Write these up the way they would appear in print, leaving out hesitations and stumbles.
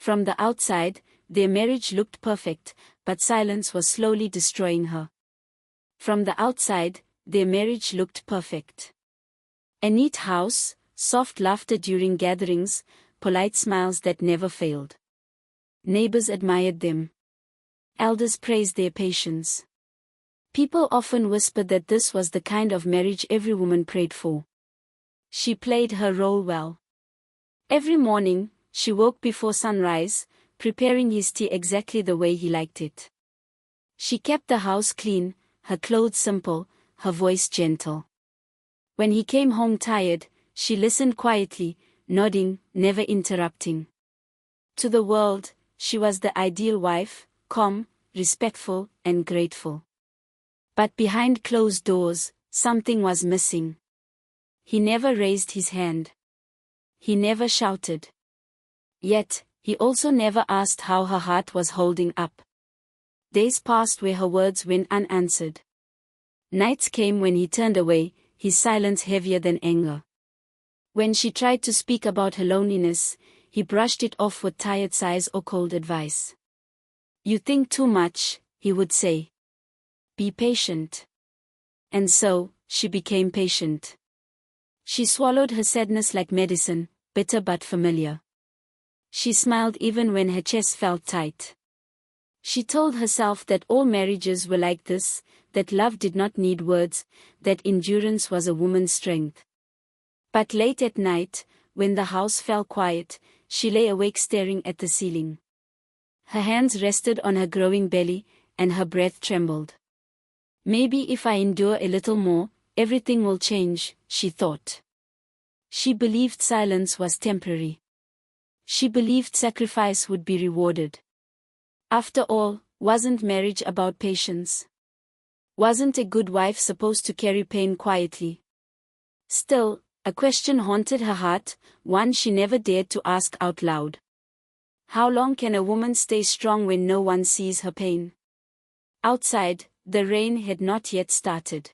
From the outside, their marriage looked perfect, but silence was slowly destroying her. From the outside, their marriage looked perfect. A neat house, soft laughter during gatherings, polite smiles that never failed. Neighbors admired them. Elders praised their patience. People often whispered that this was the kind of marriage every woman prayed for. She played her role well. Every morning, she woke before sunrise, preparing his tea exactly the way he liked it. She kept the house clean, her clothes simple, her voice gentle. When he came home tired, she listened quietly, nodding, never interrupting. To the world, she was the ideal wife, calm, respectful, and grateful. But behind closed doors, something was missing. He never raised his hand. He never shouted. Yet, he also never asked how her heart was holding up. Days passed where her words went unanswered. Nights came when he turned away, his silence heavier than anger. When she tried to speak about her loneliness, he brushed it off with tired sighs or cold advice. "You think too much," he would say. "Be patient." And so, she became patient. She swallowed her sadness like medicine, bitter but familiar. She smiled even when her chest felt tight. She told herself that all marriages were like this, that love did not need words, that endurance was a woman's strength. But late at night, when the house fell quiet, she lay awake staring at the ceiling. Her hands rested on her growing belly, and her breath trembled. "Maybe if I endure a little more, everything will change," she thought. She believed silence was temporary. She believed sacrifice would be rewarded. After all, wasn't marriage about patience? Wasn't a good wife supposed to carry pain quietly? Still, a question haunted her heart, one she never dared to ask out loud. How long can a woman stay strong when no one sees her pain? Outside, the rain had not yet started.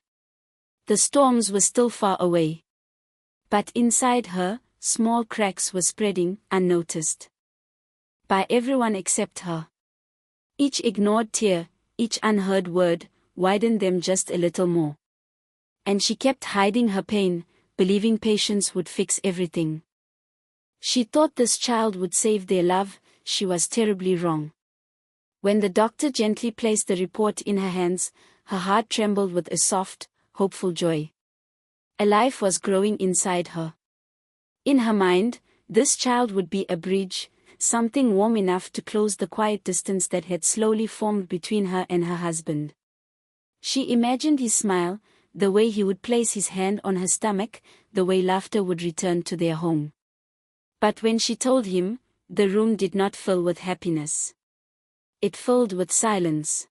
The storms were still far away. But inside her, small cracks were spreading, unnoticed. By everyone except her. Each ignored tear, each unheard word, widened them just a little more. And she kept hiding her pain, believing patience would fix everything. She thought this child would save their love. She was terribly wrong. When the doctor gently placed the report in her hands, her heart trembled with a soft, hopeful joy. A life was growing inside her. In her mind, this child would be a bridge, something warm enough to close the quiet distance that had slowly formed between her and her husband. She imagined his smile, the way he would place his hand on her stomach, the way laughter would return to their home. But when she told him, the room did not fill with happiness. It filled with silence.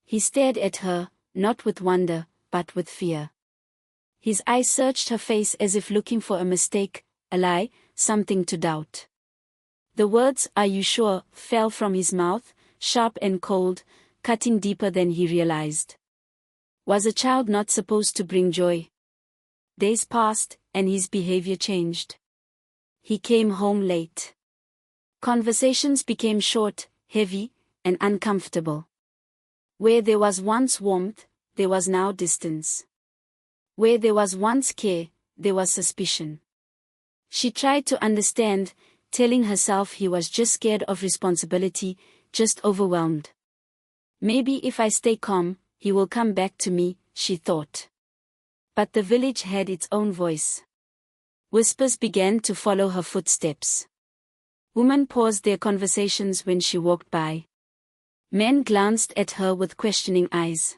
He stared at her, not with wonder, but with fear. His eyes searched her face as if looking for a mistake, a lie, something to doubt. The words, "Are you sure?" fell from his mouth, sharp and cold, cutting deeper than he realized. Was a child not supposed to bring joy? Days passed, and his behavior changed. He came home late. Conversations became short, heavy, and uncomfortable. Where there was once warmth, there was now distance. Where there was once care, there was suspicion. She tried to understand, telling herself he was just scared of responsibility, just overwhelmed. Maybe if I stay calm, he will come back to me, she thought. But the village had its own voice. Whispers began to follow her footsteps. Women paused their conversations when she walked by. Men glanced at her with questioning eyes.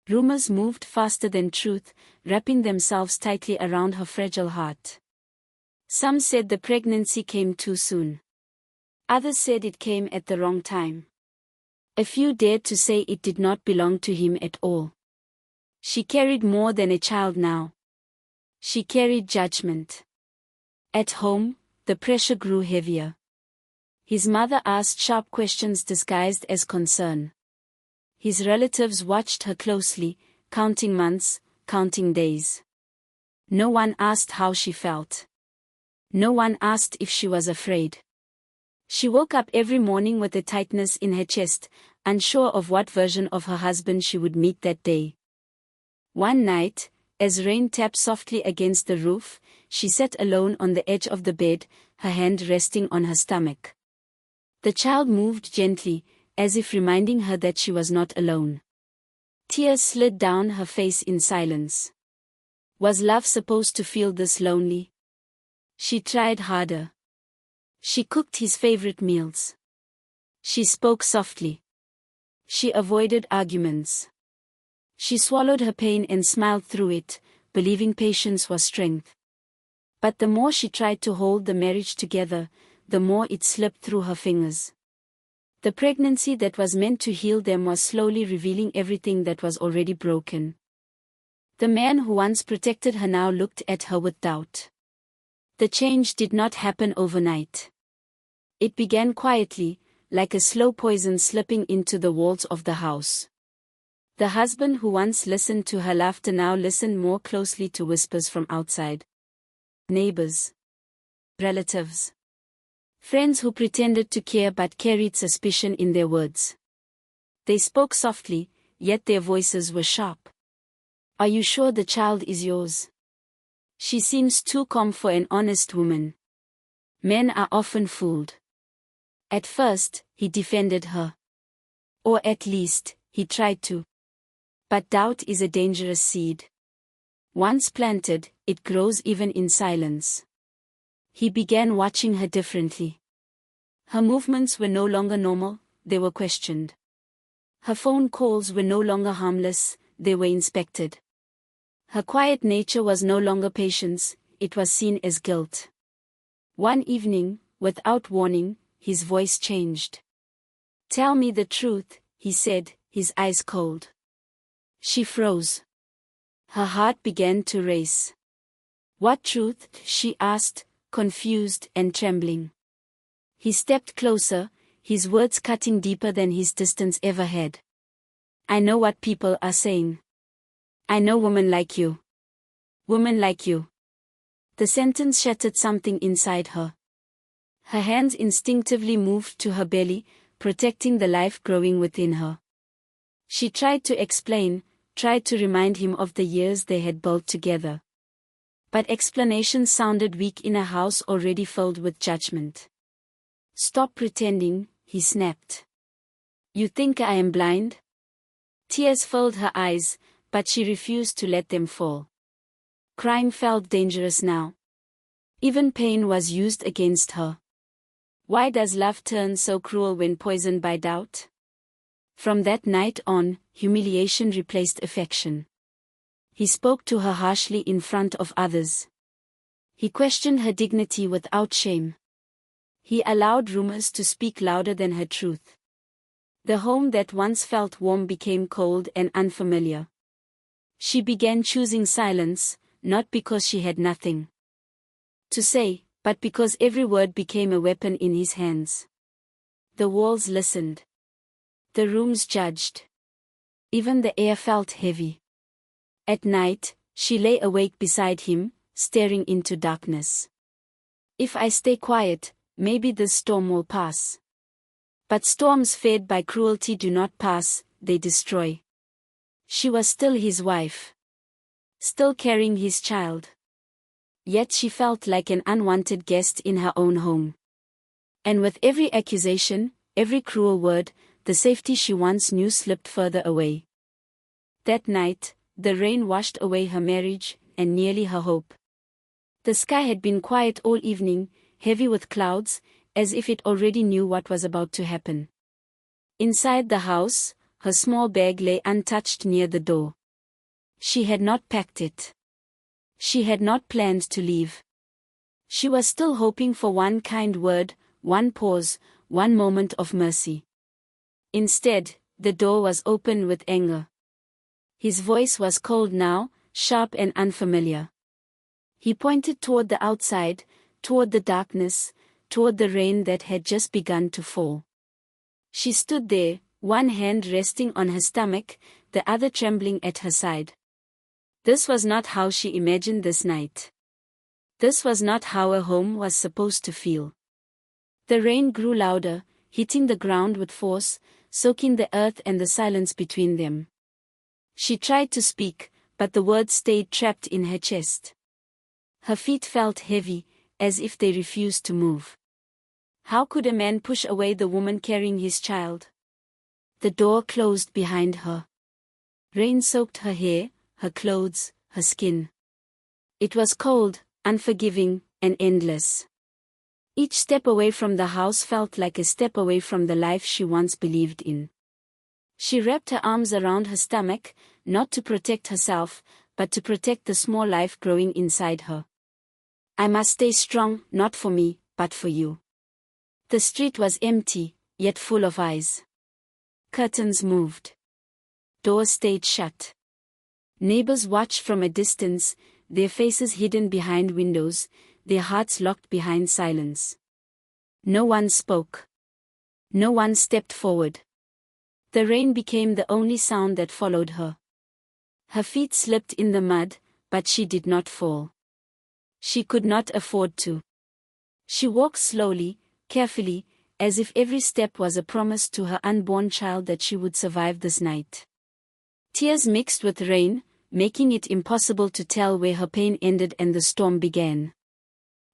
Rumors moved faster than truth, wrapping themselves tightly around her fragile heart. Some said the pregnancy came too soon. Others said it came at the wrong time. A few dared to say it did not belong to him at all. She carried more than a child now. She carried judgment. At home, the pressure grew heavier. His mother asked sharp questions disguised as concern. His relatives watched her closely, counting months, counting days. No one asked how she felt. No one asked if she was afraid. She woke up every morning with a tightness in her chest, unsure of what version of her husband she would meet that day. One night, as rain tapped softly against the roof, she sat alone on the edge of the bed, her hand resting on her stomach. The child moved gently, as if reminding her that she was not alone. Tears slid down her face in silence. Was love supposed to feel this lonely? She tried harder. She cooked his favorite meals. She spoke softly. She avoided arguments. She swallowed her pain and smiled through it, believing patience was strength. But the more she tried to hold the marriage together, the more it slipped through her fingers. The pregnancy that was meant to heal them was slowly revealing everything that was already broken. The man who once protected her now looked at her with doubt. The change did not happen overnight. It began quietly, like a slow poison slipping into the walls of the house. The husband who once listened to her laughter now listened more closely to whispers from outside. Neighbors. Relatives. Friends who pretended to care but carried suspicion in their words. They spoke softly, yet their voices were sharp. Are you sure the child is yours? She seems too calm for an honest woman. Men are often fooled. At first, he defended her. Or at least, he tried to. But doubt is a dangerous seed. Once planted, it grows even in silence. He began watching her differently. Her movements were no longer normal, they were questioned. Her phone calls were no longer harmless, they were inspected. Her quiet nature was no longer patience, it was seen as guilt. One evening, without warning, his voice changed. Tell me the truth, he said, his eyes cold. She froze. Her heart began to race. What truth? She asked, confused and trembling. He stepped closer, his words cutting deeper than his distance ever had. I know what people are saying. I know women like you. Women like you. The sentence shattered something inside her. Her hands instinctively moved to her belly, protecting the life growing within her. She tried to explain, tried to remind him of the years they had built together. But explanations sounded weak in a house already filled with judgment. Stop pretending, he snapped. You think I am blind? Tears filled her eyes, but she refused to let them fall. Crime felt dangerous now. Even pain was used against her. Why does love turn so cruel when poisoned by doubt? From that night on, humiliation replaced affection. He spoke to her harshly in front of others. He questioned her dignity without shame. He allowed rumors to speak louder than her truth. The home that once felt warm became cold and unfamiliar. She began choosing silence, not because she had nothing to say, but because every word became a weapon in his hands. The walls listened. The rooms judged. Even the air felt heavy. At night, she lay awake beside him, staring into darkness. If I stay quiet, maybe this storm will pass. But storms fed by cruelty do not pass, they destroy. She was still his wife. Still carrying his child. Yet she felt like an unwanted guest in her own home. And with every accusation, every cruel word, the safety she once knew slipped further away. That night, the rain washed away her marriage, and nearly her hope. The sky had been quiet all evening, heavy with clouds, as if it already knew what was about to happen. Inside the house, her small bag lay untouched near the door. She had not packed it. She had not planned to leave. She was still hoping for one kind word, one pause, one moment of mercy. Instead, the door was open with anger. His voice was cold now, sharp and unfamiliar. He pointed toward the outside, toward the darkness, toward the rain that had just begun to fall. She stood there, one hand resting on her stomach, the other trembling at her side. This was not how she imagined this night. This was not how a home was supposed to feel. The rain grew louder, hitting the ground with force, soaking the earth and the silence between them. She tried to speak, but the words stayed trapped in her chest. Her feet felt heavy, as if they refused to move. How could a man push away the woman carrying his child? The door closed behind her. Rain soaked her hair, her clothes, her skin. It was cold, unforgiving, and endless. Each step away from the house felt like a step away from the life she once believed in. She wrapped her arms around her stomach, not to protect herself, but to protect the small life growing inside her. I must stay strong, not for me, but for you. The street was empty, yet full of eyes. Curtains moved. Doors stayed shut. Neighbors watched from a distance, their faces hidden behind windows, their hearts locked behind silence. No one spoke. No one stepped forward. The rain became the only sound that followed her. Her feet slipped in the mud, but she did not fall. She could not afford to. She walked slowly, carefully, as if every step was a promise to her unborn child that she would survive this night. Tears mixed with rain, making it impossible to tell where her pain ended and the storm began.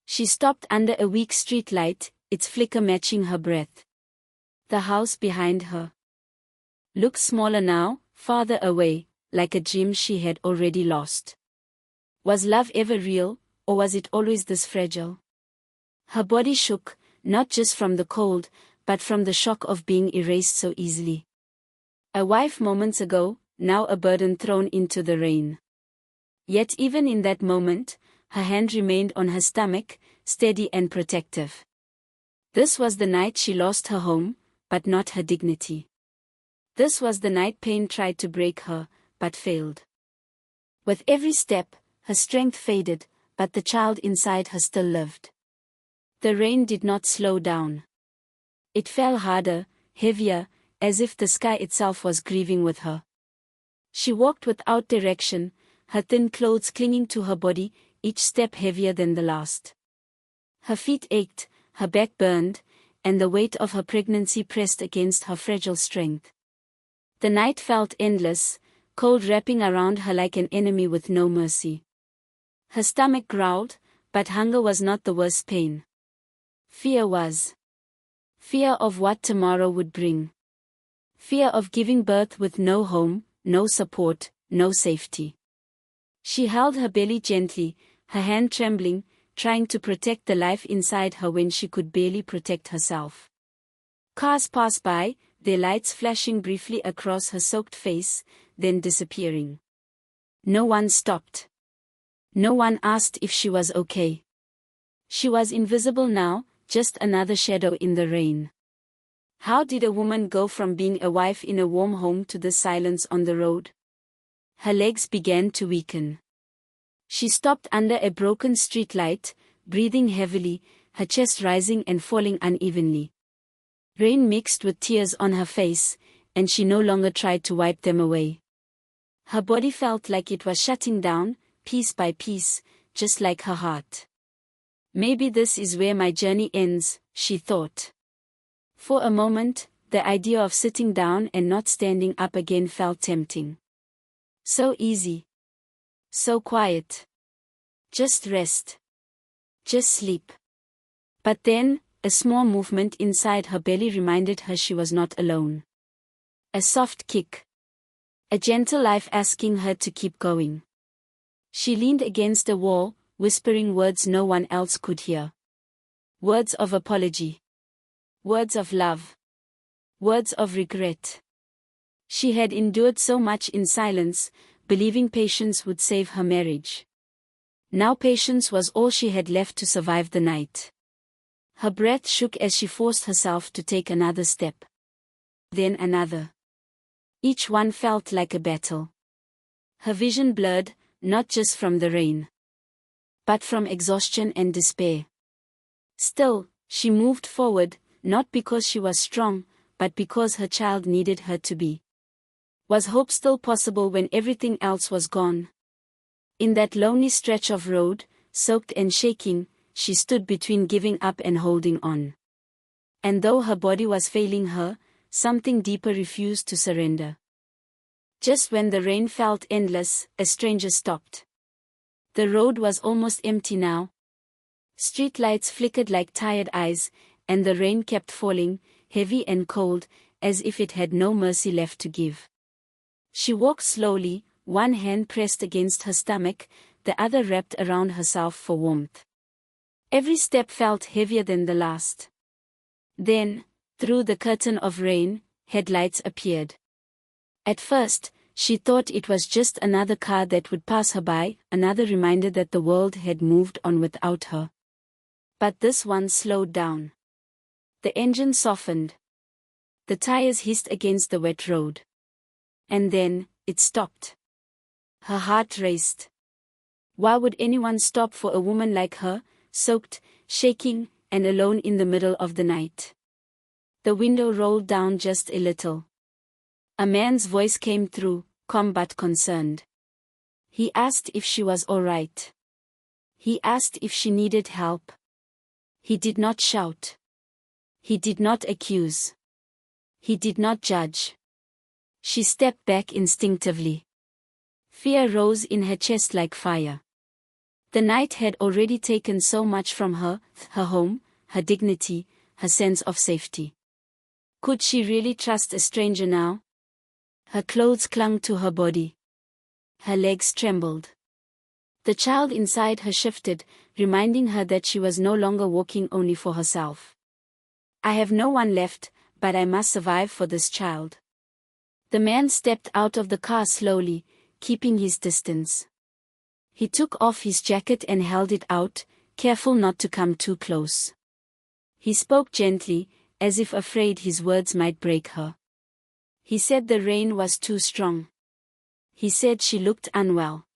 She stopped under a weak street light, its flicker matching her breath. The house behind her looked smaller now, farther away, like a dream she had already lost. Was love ever real, or was it always this fragile? Her body shook, not just from the cold, but from the shock of being erased so easily. A wife moments ago, now a burden thrown into the rain. Yet even in that moment, her hand remained on her stomach, steady and protective. This was the night she lost her home, but not her dignity. This was the night pain tried to break her, but failed. With every step, her strength faded, but the child inside her still lived. The rain did not slow down. It fell harder, heavier, as if the sky itself was grieving with her. She walked without direction, her thin clothes clinging to her body, each step heavier than the last. Her feet ached, her back burned, and the weight of her pregnancy pressed against her fragile strength. The night felt endless, cold wrapping around her like an enemy with no mercy. Her stomach growled, but hunger was not the worst pain. Fear was. Fear of what tomorrow would bring. Fear of giving birth with no home, no support, no safety. She held her belly gently, her hand trembling, trying to protect the life inside her when she could barely protect herself. Cars passed by, their lights flashing briefly across her soaked face, then disappearing. No one stopped. No one asked if she was okay. She was invisible now, just another shadow in the rain. How did a woman go from being a wife in a warm home to this silence on the road? Her legs began to weaken. She stopped under a broken streetlight, breathing heavily, her chest rising and falling unevenly. Rain mixed with tears on her face, and she no longer tried to wipe them away. Her body felt like it was shutting down, piece by piece, just like her heart. Maybe this is where my journey ends, she thought. For a moment, the idea of sitting down and not standing up again felt tempting. So easy. So quiet. Just rest. Just sleep. But then, a small movement inside her belly reminded her she was not alone. A soft kick. A gentle life asking her to keep going. She leaned against a wall, whispering words no one else could hear. Words of apology. Words of love. Words of regret. She had endured so much in silence, believing patience would save her marriage. Now patience was all she had left to survive the night. Her breath shook as she forced herself to take another step. Then another. Each one felt like a battle. Her vision blurred, not just from the rain, but from exhaustion and despair. Still, she moved forward, not because she was strong, but because her child needed her to be. Was hope still possible when everything else was gone? In that lonely stretch of road, soaked and shaking, she stood between giving up and holding on. And though her body was failing her, something deeper refused to surrender. Just when the rain felt endless, a stranger stopped. The road was almost empty now. Street lights flickered like tired eyes, and the rain kept falling, heavy and cold, as if it had no mercy left to give. She walked slowly, one hand pressed against her stomach, the other wrapped around herself for warmth. Every step felt heavier than the last. Then, through the curtain of rain, headlights appeared. At first, she thought it was just another car that would pass her by, another reminder that the world had moved on without her. But this one slowed down. The engine softened. The tires hissed against the wet road. And then, it stopped. Her heart raced. Why would anyone stop for a woman like her, soaked, shaking, and alone in the middle of the night? The window rolled down just a little. A man's voice came through, calm but concerned. He asked if she was all right. He asked if she needed help. He did not shout. He did not accuse. He did not judge. She stepped back instinctively. Fear rose in her chest like fire. The night had already taken so much from her, her home, her dignity, her sense of safety. Could she really trust a stranger now? Her clothes clung to her body. Her legs trembled. The child inside her shifted, reminding her that she was no longer walking only for herself. I have no one left, but I must survive for this child. The man stepped out of the car slowly, keeping his distance. He took off his jacket and held it out, careful not to come too close. He spoke gently, as if afraid his words might break her. He said the rain was too strong. He said she looked unwell.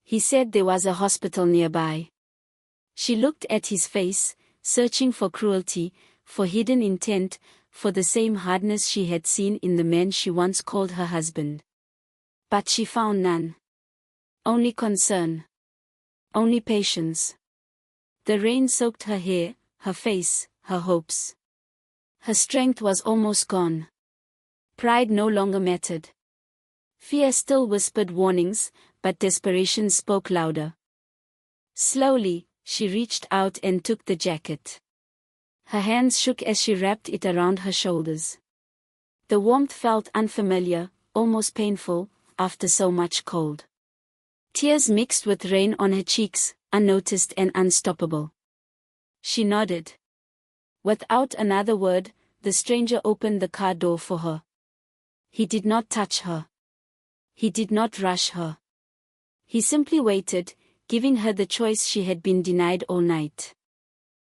He said there was a hospital nearby. She looked at his face, searching for cruelty, for hidden intent, for the same hardness she had seen in the man she once called her husband. But she found none. Only concern. Only patience. The rain soaked her hair, her face, her hopes. Her strength was almost gone. Pride no longer mattered. Fear still whispered warnings, but desperation spoke louder. Slowly, she reached out and took the jacket. Her hands shook as she wrapped it around her shoulders. The warmth felt unfamiliar, almost painful, after so much cold. Tears mixed with rain on her cheeks, unnoticed and unstoppable. She nodded. Without another word, the stranger opened the car door for her. He did not touch her. He did not rush her. He simply waited, giving her the choice she had been denied all night.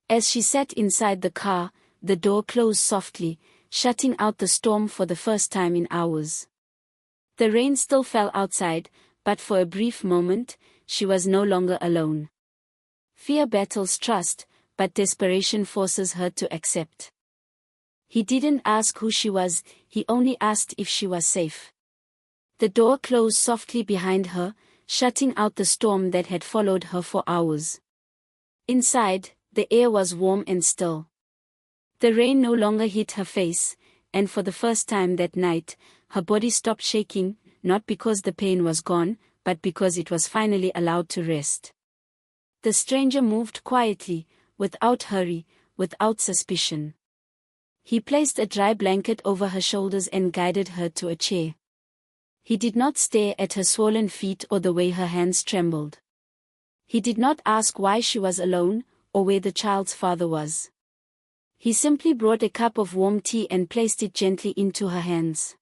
As she sat inside the car, the door closed softly, shutting out the storm for the first time in hours. The rain still fell outside, but for a brief moment, she was no longer alone. Fear battles trust, but desperation forces her to accept. He didn't ask who she was, he only asked if she was safe. The door closed softly behind her, shutting out the storm that had followed her for hours. Inside, the air was warm and still. The rain no longer hit her face, and for the first time that night, her body stopped shaking, not because the pain was gone, but because it was finally allowed to rest. The stranger moved quietly, without hurry, without suspicion. He placed a dry blanket over her shoulders and guided her to a chair. He did not stare at her swollen feet or the way her hands trembled. He did not ask why she was alone, or where the child's father was. He simply brought a cup of warm tea and placed it gently into her hands.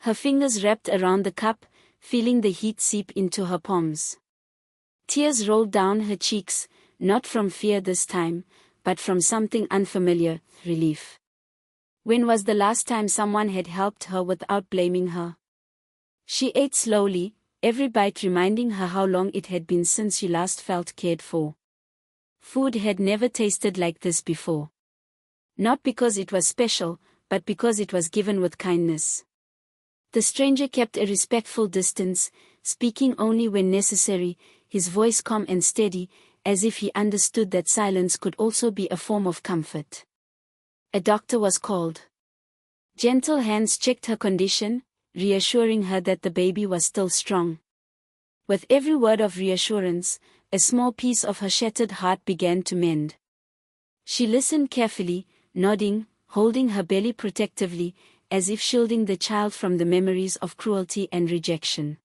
Her fingers wrapped around the cup, feeling the heat seep into her palms. Tears rolled down her cheeks, not from fear this time, but from something unfamiliar, relief. When was the last time someone had helped her without blaming her? She ate slowly, every bite reminding her how long it had been since she last felt cared for. Food had never tasted like this before. Not because it was special, but because it was given with kindness. The stranger kept a respectful distance, speaking only when necessary, his voice calm and steady, as if he understood that silence could also be a form of comfort. A doctor was called. Gentle hands checked her condition, reassuring her that the baby was still strong. With every word of reassurance, a small piece of her shattered heart began to mend. She listened carefully, nodding, holding her belly protectively, as if shielding the child from the memories of cruelty and rejection.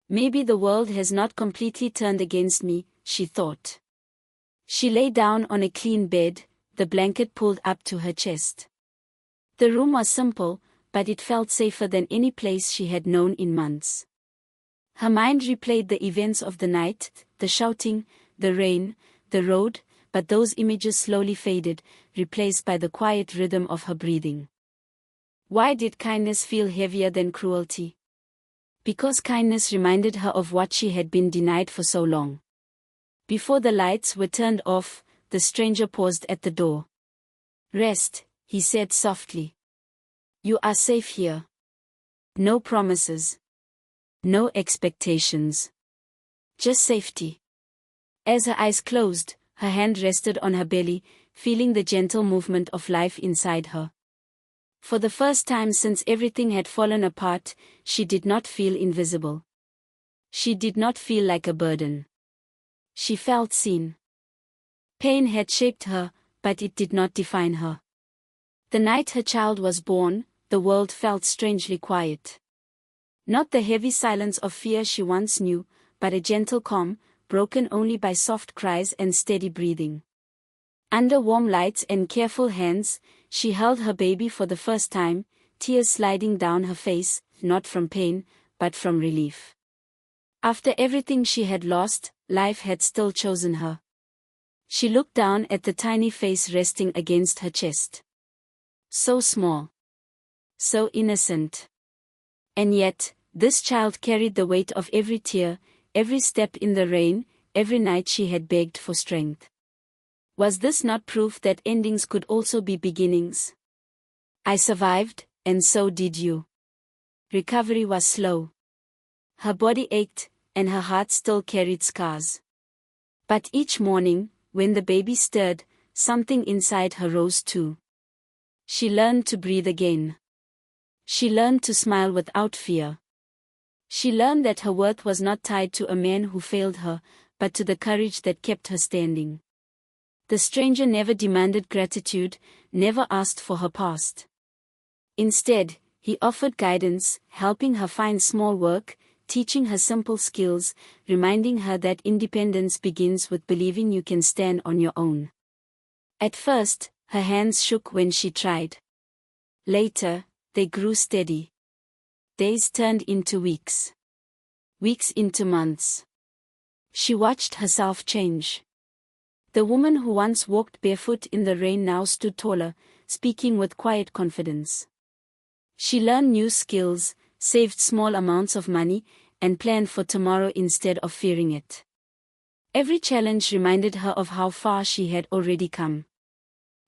Maybe the world has not completely turned against me, she thought. She lay down on a clean bed, the blanket pulled up to her chest. The room was simple, but it felt safer than any place she had known in months. Her mind replayed the events of the night, the shouting, the rain, the road, but those images slowly faded, replaced by the quiet rhythm of her breathing. Why did kindness feel heavier than cruelty? Because kindness reminded her of what she had been denied for so long. Before the lights were turned off, the stranger paused at the door. "Rest," he said softly. "You are safe here. No promises. No expectations. Just safety." As her eyes closed, her hand rested on her belly, feeling the gentle movement of life inside her. For the first time since everything had fallen apart, she did not feel invisible. She did not feel like a burden. She felt seen. Pain had shaped her, but it did not define her. The night her child was born, the world felt strangely quiet. Not the heavy silence of fear she once knew, but a gentle calm, broken only by soft cries and steady breathing. Under warm lights and careful hands, she held her baby for the first time, tears sliding down her face, not from pain, but from relief. After everything she had lost, life had still chosen her. She looked down at the tiny face resting against her chest. So small. So innocent. And yet, this child carried the weight of every tear, every step in the rain, every night she had begged for strength. Was this not proof that endings could also be beginnings? "I survived, and so did you." Recovery was slow. Her body ached, and her heart still carried scars. But each morning, when the baby stirred, something inside her rose too. She learned to breathe again. She learned to smile without fear. She learned that her worth was not tied to a man who failed her, but to the courage that kept her standing. The stranger never demanded gratitude, never asked for her past. Instead, he offered guidance, helping her find small work, teaching her simple skills, reminding her that independence begins with believing you can stand on your own. At first, her hands shook when she tried. Later, they grew steady. Days turned into weeks. Weeks into months. She watched herself change. The woman who once walked barefoot in the rain now stood taller, speaking with quiet confidence. She learned new skills, saved small amounts of money, and planned for tomorrow instead of fearing it. Every challenge reminded her of how far she had already come.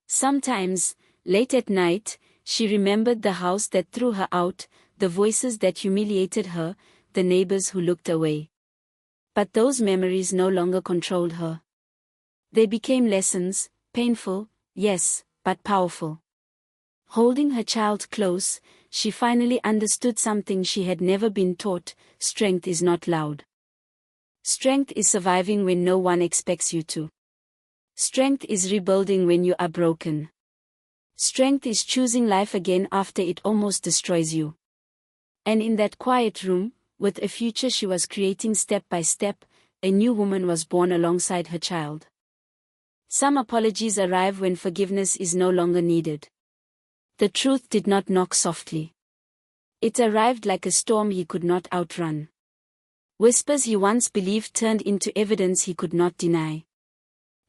Sometimes, late at night, she remembered the house that threw her out, the voices that humiliated her, the neighbors who looked away. But those memories no longer controlled her. They became lessons, painful, yes, but powerful. Holding her child close, she finally understood something she had never been taught: strength is not loud. Strength is surviving when no one expects you to. Strength is rebuilding when you are broken. Strength is choosing life again after it almost destroys you. And in that quiet room, with a future she was creating step by step, a new woman was born alongside her child. Some apologies arrive when forgiveness is no longer needed. The truth did not knock softly. It arrived like a storm he could not outrun. Whispers he once believed turned into evidence he could not deny.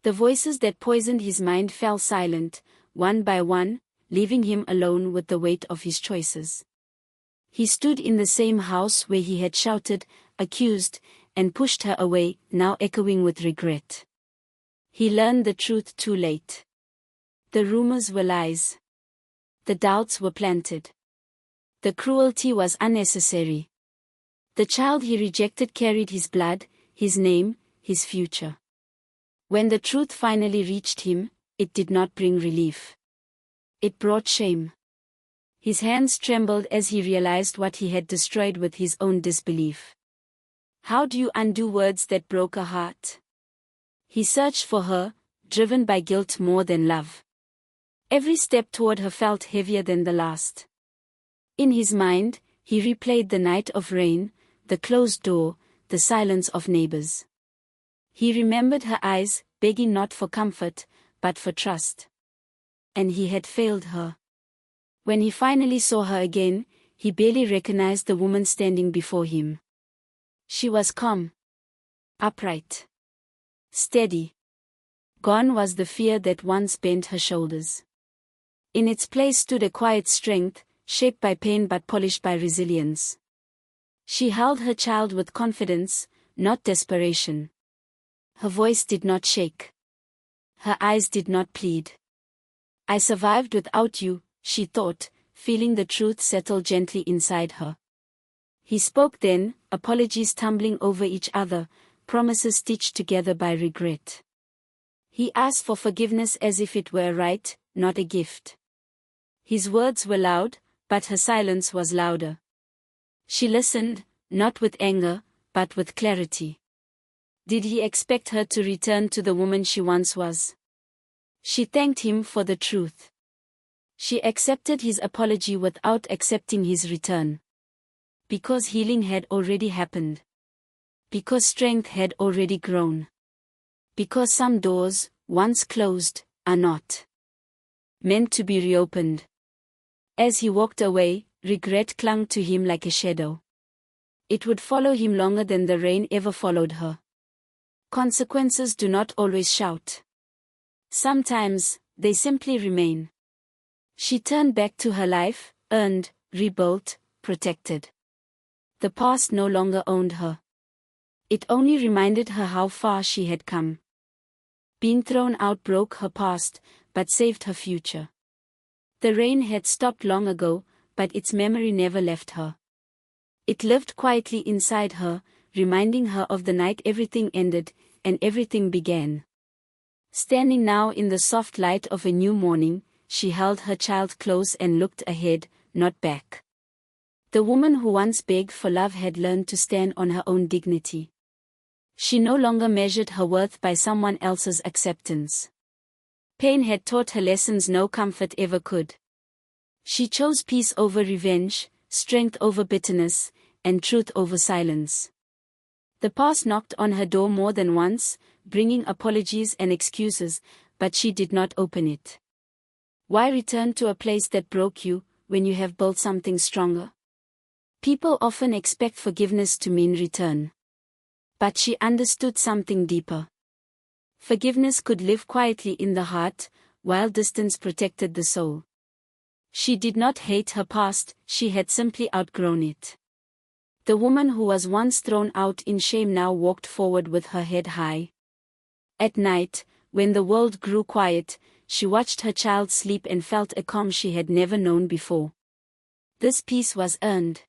The voices that poisoned his mind fell silent, one by one, leaving him alone with the weight of his choices. He stood in the same house where he had shouted, accused, and pushed her away, now echoing with regret. He learned the truth too late. The rumors were lies. The doubts were planted. The cruelty was unnecessary. The child he rejected carried his blood, his name, his future. When the truth finally reached him, it did not bring relief. It brought shame. His hands trembled as he realized what he had destroyed with his own disbelief. How do you undo words that broke a heart? He searched for her, driven by guilt more than love. Every step toward her felt heavier than the last. In his mind, he replayed the night of rain, the closed door, the silence of neighbors. He remembered her eyes, begging not for comfort, but for trust. And he had failed her. When he finally saw her again, he barely recognized the woman standing before him. She was calm, upright, steady. Gone was the fear that once bent her shoulders. In its place stood a quiet strength, shaped by pain but polished by resilience. She held her child with confidence, not desperation. Her voice did not shake. Her eyes did not plead. I survived without you, she thought, feeling the truth settle gently inside her. He spoke then, apologies tumbling over each other, promises stitched together by regret. He asked for forgiveness as if it were a right, not a gift. His words were loud, but her silence was louder. She listened, not with anger, but with clarity. Did he expect her to return to the woman she once was? She thanked him for the truth. She accepted his apology without accepting his return. Because healing had already happened. Because strength had already grown. Because some doors, once closed, are not meant to be reopened. As he walked away, regret clung to him like a shadow. It would follow him longer than the rain ever followed her. Consequences do not always shout. Sometimes, they simply remain. She turned back to her life, earned, rebuilt, protected. The past no longer owned her. It only reminded her how far she had come. Being thrown out broke her past, but saved her future. The rain had stopped long ago, but its memory never left her. It lived quietly inside her, reminding her of the night everything ended, and everything began. Standing now in the soft light of a new morning, she held her child close and looked ahead, not back. The woman who once begged for love had learned to stand on her own dignity. She no longer measured her worth by someone else's acceptance. Pain had taught her lessons no comfort ever could. She chose peace over revenge, strength over bitterness, and truth over silence. The past knocked on her door more than once, bringing apologies and excuses, but she did not open it. Why return to a place that broke you, when you have built something stronger? People often expect forgiveness to mean return. But she understood something deeper. Forgiveness could live quietly in the heart, while distance protected the soul. She did not hate her past, she had simply outgrown it. The woman who was once thrown out in shame now walked forward with her head high. At night, when the world grew quiet, she watched her child sleep and felt a calm she had never known before. This peace was earned.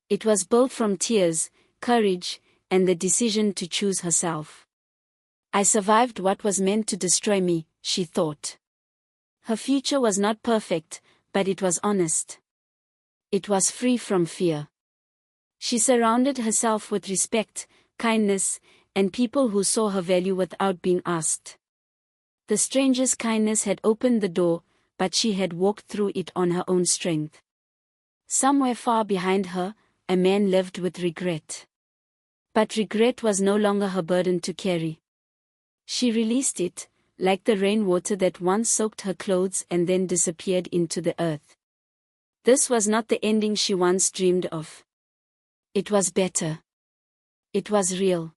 It was built from tears, courage, and the decision to choose herself. I survived what was meant to destroy me, she thought. Her future was not perfect, but it was honest. It was free from fear. She surrounded herself with respect, kindness, and people who saw her value without being asked. The stranger's kindness had opened the door, but she had walked through it on her own strength. Somewhere far behind her, a man lived with regret. But regret was no longer her burden to carry. She released it, like the rainwater that once soaked her clothes and then disappeared into the earth. This was not the ending she once dreamed of. It was better. It was real.